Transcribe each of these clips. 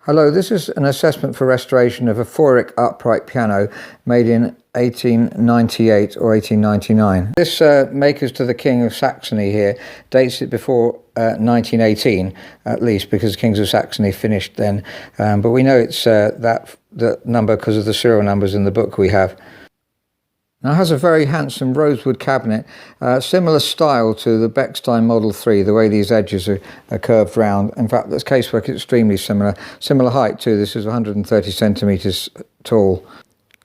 Hello, this is an assessment for restoration of a Feurich upright piano made in 1898 or 1899. This Makers to the King of Saxony here dates it before 1918 at least, because Kings of Saxony finished then, but we know it's the number because of the serial numbers in the book we have. Now it has a very handsome rosewood cabinet, similar style to the Bechstein Model 3, the way these edges are curved round. In fact, this casework is extremely similar height too. This is 130 centimetres tall.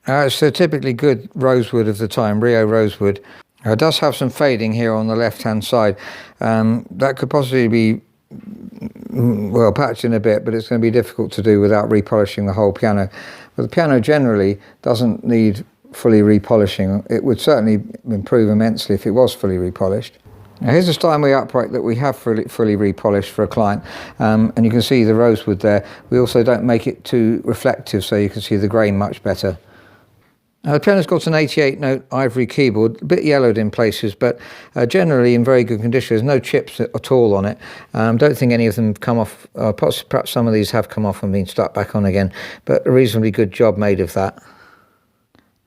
It's a typically good rosewood of the time, Rio rosewood. It does have some fading here on the left hand side. That could possibly be well patched in a bit, but it's going to be difficult to do without repolishing the whole piano. But the piano generally doesn't need fully repolishing. It would certainly improve immensely if it was fully repolished. Now here's a Steinway upright that we have fully repolished for a client, and you can see the rosewood there. We also don't make it too reflective, so you can see the grain much better. Now the piano's got an 88-note ivory keyboard, a bit yellowed in places, but generally in very good condition. There's no chips at all on it. Don't think any of them come off. Perhaps some of these have come off and been stuck back on again, but a reasonably good job made of that.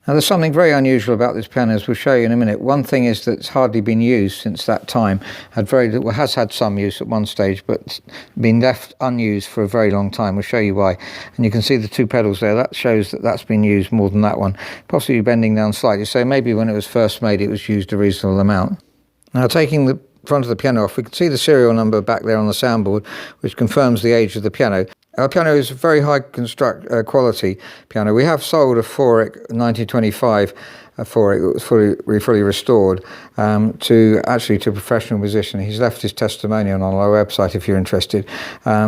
Now there's something very unusual about this piano, as we'll show you in a minute. One thing is that it's hardly been used since that time. Has had some use at one stage, but been left unused for a very long time. We'll show you why. And you can see the two pedals there. That shows that that's been used more than that one. Possibly bending down slightly. So maybe when it was first made, it was used a reasonable amount. Now taking the front of the piano off, we can see the serial number back there on the soundboard, which confirms the age of the piano. Our piano is a very high quality piano. We have sold a Feurich 1925 Feurich that was fully restored to a professional musician. He's left his testimonial on our website if you're interested.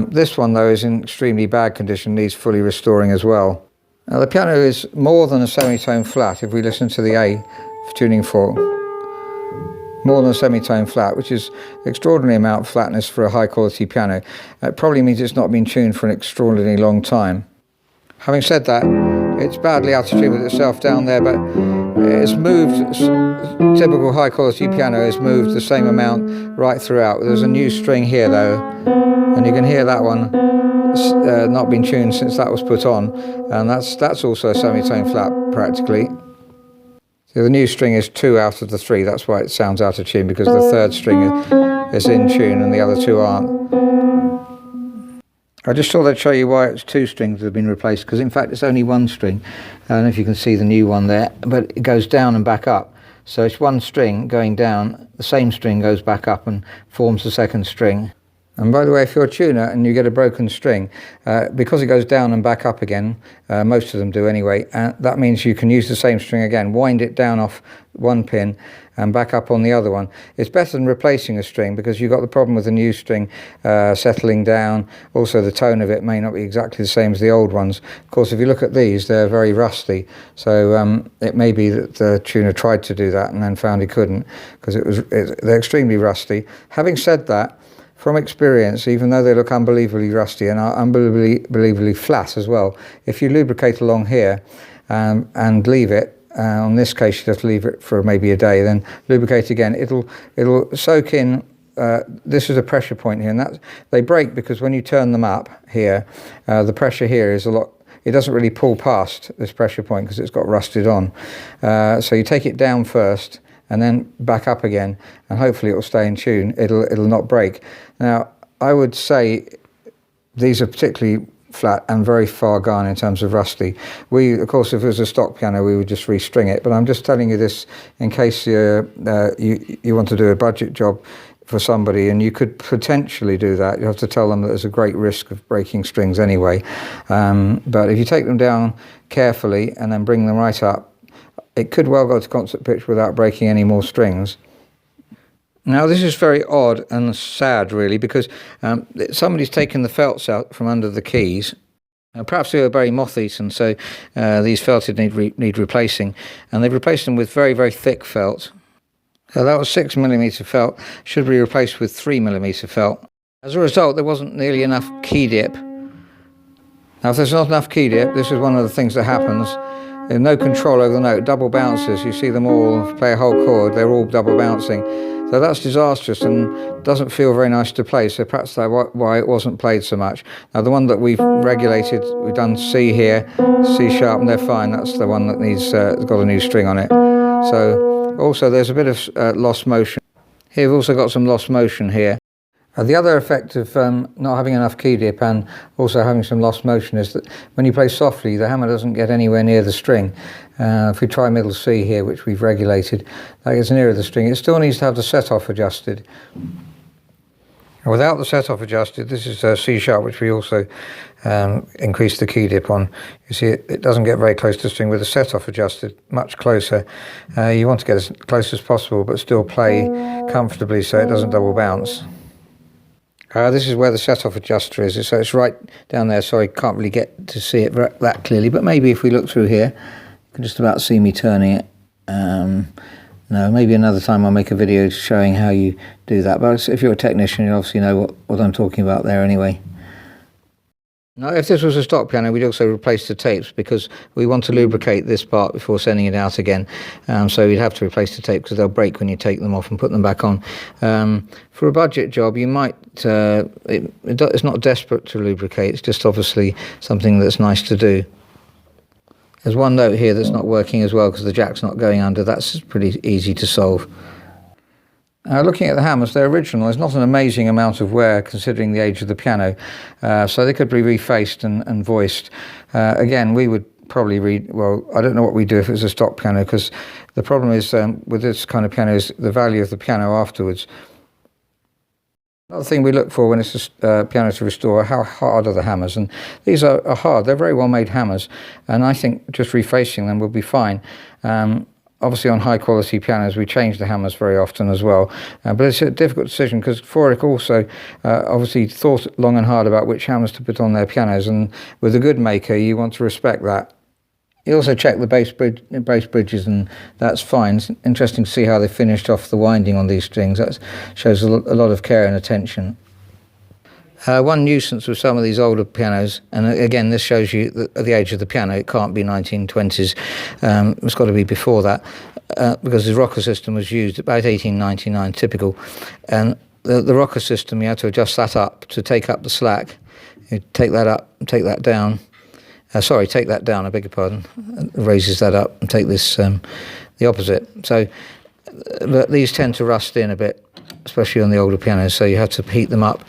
This one though is in extremely bad condition, needs fully restoring as well. Now the piano is more than a semitone flat. If we listen to the A tuning fork, more than a semitone flat, which is an extraordinary amount of flatness for a high quality piano. It probably means it's not been tuned for an extraordinarily long time. Having said that, it's badly out of tune with itself down there, but it's moved, typical high quality piano has moved the same amount right throughout. There's a new string here though, and you can hear that one not been tuned since that was put on, and that's also a semitone flat practically. So the new string is 2 out of the 3, that's why it sounds out of tune, because the third string is in tune and the other 2 aren't. I just thought I'd show you why it's 2 strings that have been replaced, because in fact it's only 1 string. I don't know if you can see the new one there, but it goes down and back up. So it's 1 string going down, the same string goes back up and forms the second string. And by the way, if you're a tuner and you get a broken string, because it goes down and back up again, most of them do anyway, that means you can use the same string again, wind it down off one pin and back up on the other one. It's better than replacing a string, because you've got the problem with the new string settling down. Also the tone of it may not be exactly the same as the old ones. Of course, if you look at these, they're very rusty, so it may be that the tuner tried to do that and then found he couldn't, because they're extremely rusty. Having said that, from experience, even though they look unbelievably rusty and are unbelievably flat as well, if you lubricate along here and leave it, on this case you'd have to leave it for maybe a day, then lubricate again, it'll soak in. This is a pressure point here, and they break because when you turn them up here, the pressure here is a lot. It doesn't really pull past this pressure point because it's got rusted on. So you take it down first and then back up again, and hopefully it will stay in tune. It'll not break. Now I would say these are particularly flat and very far gone in terms of rusty. Of course, if it was a stock piano, we would just restring it, but I'm just telling you this in case you want to do a budget job for somebody, and you could potentially do that. You have to tell them that there's a great risk of breaking strings anyway, but if you take them down carefully and then bring them right up, it could well go to concert pitch without breaking any more strings. Now this is very odd and sad really, because somebody's taken the felts out from under the keys. Perhaps they were very moth-eaten, so these felted need replacing, and they've replaced them with very, very thick felt. So that was 6mm felt, should be replaced with 3mm felt. As a result, there wasn't nearly enough key dip. Now if there's not enough key dip, this is one of the things that happens. There's no control over the note, double bounces, you see them all play a whole chord, they're all double bouncing. So that's disastrous and doesn't feel very nice to play, so perhaps that's why it wasn't played so much. Now the one that we've regulated, we've done C here, C sharp, and they're fine. That's the one that needs got a new string on it. So also there's a bit of lost motion. Here we've also got some lost motion here. The other effect of not having enough key dip and also having some lost motion is that when you play softly, the hammer doesn't get anywhere near the string. If we try middle C here, which we've regulated, that gets nearer the string. It still needs to have the set-off adjusted. Without the set-off adjusted, this is C sharp, which we also increased the key dip on. You see it doesn't get very close to the string. With the set-off adjusted, much closer. You want to get as close as possible, but still play comfortably so it doesn't double bounce. This is where the set-off adjuster is, so it's right down there. Sorry, can't really get to see it that clearly, but maybe if we look through here, you can just about see me turning it. No, maybe another time I'll make a video showing how you do that, but if you're a technician, you obviously know what I'm talking about there anyway. Now, if this was a stock piano, we'd also replace the tapes because we want to lubricate this part before sending it out again. So we'd have to replace the tape because they'll break when you take them off and put them back on. For a budget job, you might, it's not desperate to lubricate, it's just obviously something that's nice to do. There's one note here that's not working as well because the jack's not going under. That's pretty easy to solve. Looking at the hammers, they're original. There's not an amazing amount of wear considering the age of the piano, so they could be refaced and voiced. Again, we would probably well, I don't know what we do if it's a stock piano, because the problem is with this kind of piano is the value of the piano afterwards. Another thing we look for when it's a piano to restore, how hard are the hammers, and these are hard. They're very well made hammers, and I think just refacing them will be fine. Obviously on high quality pianos we change the hammers very often as well, but it's a difficult decision because Feurich also obviously thought long and hard about which hammers to put on their pianos, and with a good maker you want to respect that. You also check the bass bridges, and that's fine. It's interesting to see how they finished off the winding on these strings. That shows a lot of care and attention. One nuisance with some of these older pianos, and again this shows you the age of the piano, it can't be 1920s, it's got to be before that, because the rocker system was used about 1899, typical, and the rocker system, you had to adjust that up to take up the slack. You take that up, take that down, take that down, I beg your pardon, raises that up, and take this the opposite. So but these tend to rust in a bit, especially on the older pianos, so you have to heat them up,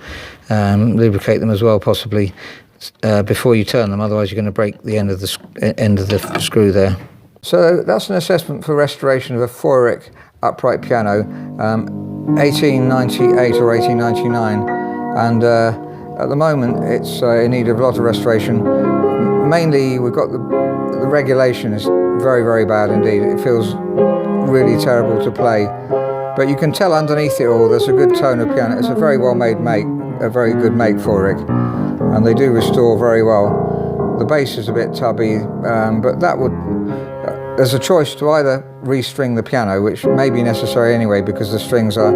lubricate them as well possibly before you turn them, otherwise you're going to break the end of the screw there. So that's an assessment for restoration of a Feurich upright piano, 1898 or 1899, and at the moment it's in need of a lot of restoration. Mainly we've got the regulation is very, very bad indeed. It feels really terrible to play, but you can tell underneath it all there's a good tone of piano. It's a very well made make, a very good make Feurich, and they do restore very well. The bass is a bit tubby, but that would there's a choice to either restring the piano, which may be necessary anyway because the strings are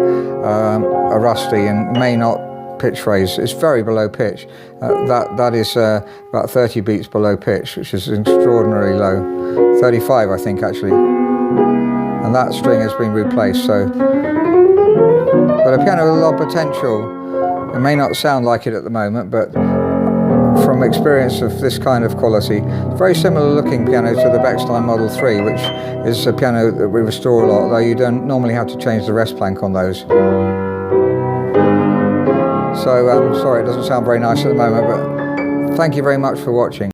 rusty and may not pitch phrase. It's very below pitch. That is about 30 beats below pitch, which is extraordinarily low. 35 I think actually, and that string has been replaced. So, but a piano with a lot of potential. It may not sound like it at the moment, but from experience of this kind of quality, very similar looking piano to the Bechstein Model 3, which is a piano that we restore a lot, though you don't normally have to change the rest plank on those. So sorry it doesn't sound very nice at the moment, but thank you very much for watching.